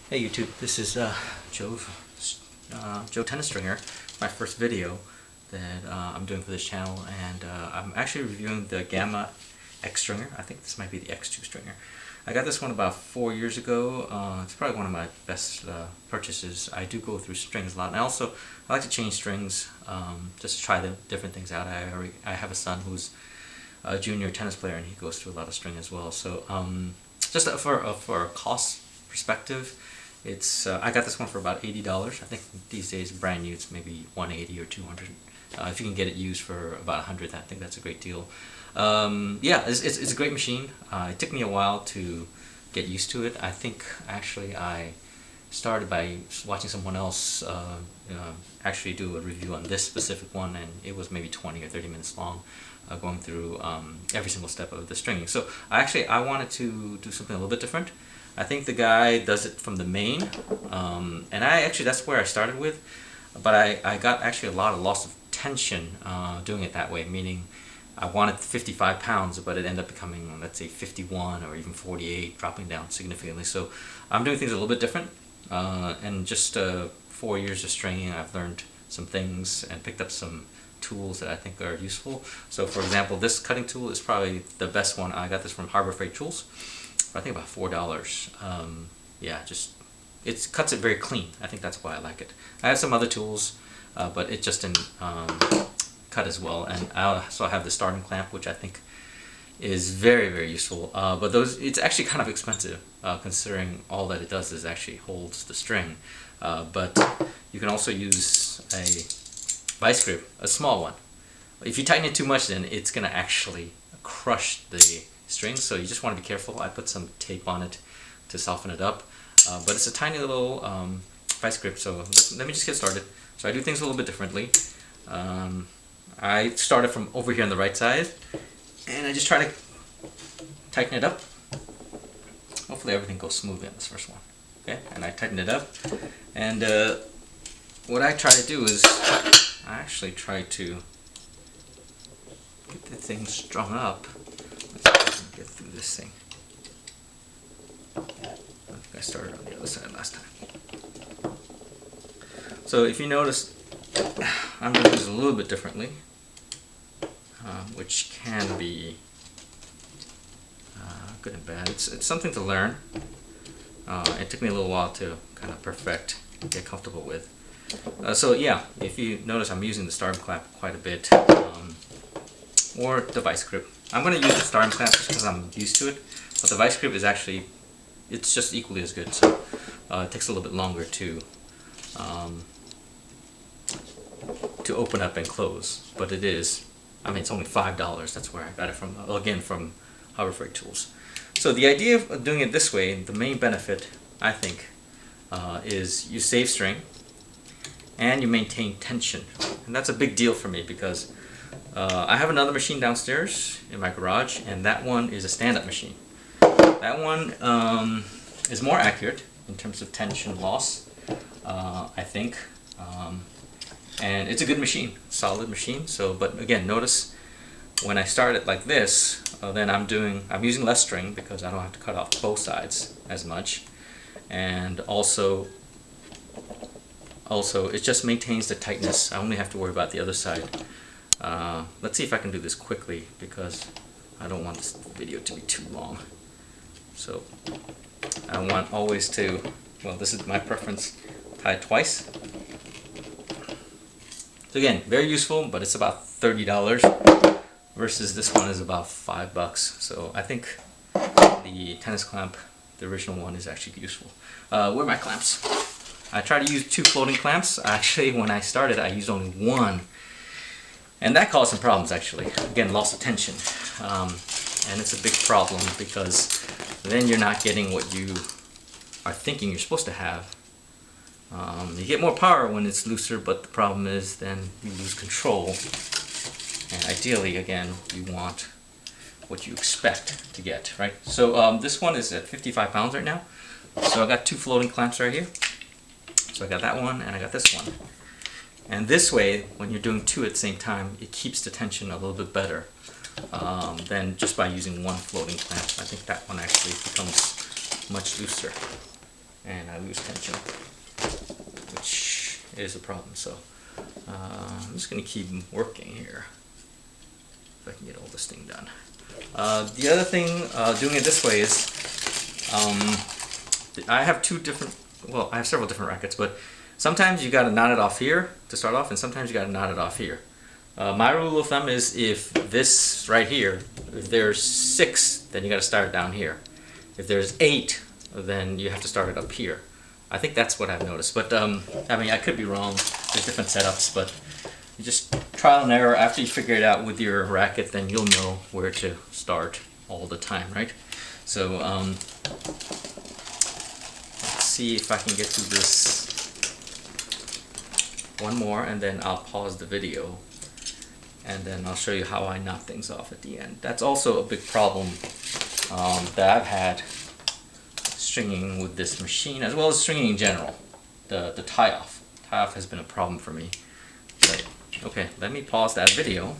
Hey YouTube, this is Joe Tennis Stringer, my first video that I'm doing for this channel, and I'm actually reviewing the Gamma X stringer. I think this might be the X2 stringer. I got this one about 4 years ago. It's probably one of my best purchases. I do go through strings a lot, and I like to change strings just to try the different things out. I have a son who's a junior tennis player, and he goes through a lot of string as well. So just for a cost perspective, it's I got this one for about $80. I think these days brand new it's maybe $180 or $200. If you can get it used for about $100, I think that's a great deal. Yeah, it's a great machine. It took me a while to get used to it. I think actually I started by watching someone else actually do a review on this specific one, and it was maybe 20 or 30 minutes long, going through every single step of the stringing. So I wanted to do something a little bit different. I think the guy does it from the main, and that's where I started with, but I got actually a lot of loss of tension doing it that way, meaning I wanted 55 pounds, but it ended up becoming, let's say, 51 or even 48, dropping down significantly. So I'm doing things a little bit different, and just 4 years of stringing, I've learned some things and picked up some tools that I think are useful. So for example, this cutting tool is probably the best one. I got this from Harbor Freight Tools. I think about $4. Yeah, it cuts it very clean. I think that's why I like it. I have some other tools, but it just didn't cut as well. And I also have the starting clamp, which I think is very, very useful. But it's actually kind of expensive, considering all that it does is actually holds the string. But you can also use a vice grip, a small one. If you tighten it too much, then it's gonna actually crush the strings, so you just want to be careful. I put some tape on it to soften it up, but it's a tiny little vice grip. So let me just get started. So I do things a little bit differently. I started from over here on the right side, and I just try to tighten it up. Hopefully everything goes smoothly on this first one. Okay, and I tighten it up, and what I try to do is I actually try to get the thing strung up. Get through this thing. I think I started on the other side last time. So if you notice, I'm going to do this a little bit differently, which can be good and bad. It's something to learn. It took me a little while to kind of perfect, get comfortable with. So yeah, if you notice, I'm using the starting clamp quite a bit, or the vice grip. I'm going to use the starting clamp just because I'm used to it, but the vice grip is actually, it's just equally as good. So it takes a little bit longer to open up and close, but it is, I mean, it's only $5. That's where I got it from, again, from Harbor Freight Tools. So the idea of doing it this way, the main benefit, I think, is you save string and you maintain tension. And that's a big deal for me because I have another machine downstairs in my garage, and that one is a stand-up machine. That one is more accurate in terms of tension loss, I think, and it's a good machine, solid machine. So, but again, notice when I start it like this, then I'm using less string because I don't have to cut off both sides as much, and also it just maintains the tightness. I only have to worry about the other side. Let's see if I can do this quickly because I don't want this video to be too long. So I want always to, well, this is my preference, tie it twice. So again, very useful, but it's about $30 versus this one is about $5. So I think the tennis clamp, the original one, is actually useful. Where are my clamps? I try to use 2 floating clamps. Actually, when I started, I used only 1. And that caused some problems, actually. Again, loss of tension. And it's a big problem because then you're not getting what you are thinking you're supposed to have. You get more power when it's looser, but the problem is then you lose control. And ideally, again, you want what you expect to get, right? So this one is at 55 pounds right now. So I got 2 floating clamps right here. So I got that one and I got this one. And this way, when you're doing 2 at the same time, it keeps the tension a little bit better than just by using 1 floating clamp. I think that one actually becomes much looser. and I lose tension, which is a problem. So I'm just going to keep working here if I can get all this thing done. The other thing doing it this way is I have I have several different rackets, but sometimes you got to knot it off here to start off, and sometimes you got to knot it off here. My rule of thumb is if this right here, if there's 6, then you got to start down here. If there's 8, then you have to start it up here. I think that's what I've noticed, but I mean, I could be wrong. There's different setups, but you just trial and error. After you figure it out with your racket, then you'll know where to start all the time, right? So let's see if I can get through this one more, and then I'll pause the video, and then I'll show you how I knot things off at the end. That's also a big problem that I've had stringing with this machine, as well as stringing in general. The tie-off. Tie-off has been a problem for me. But, okay, let me pause that video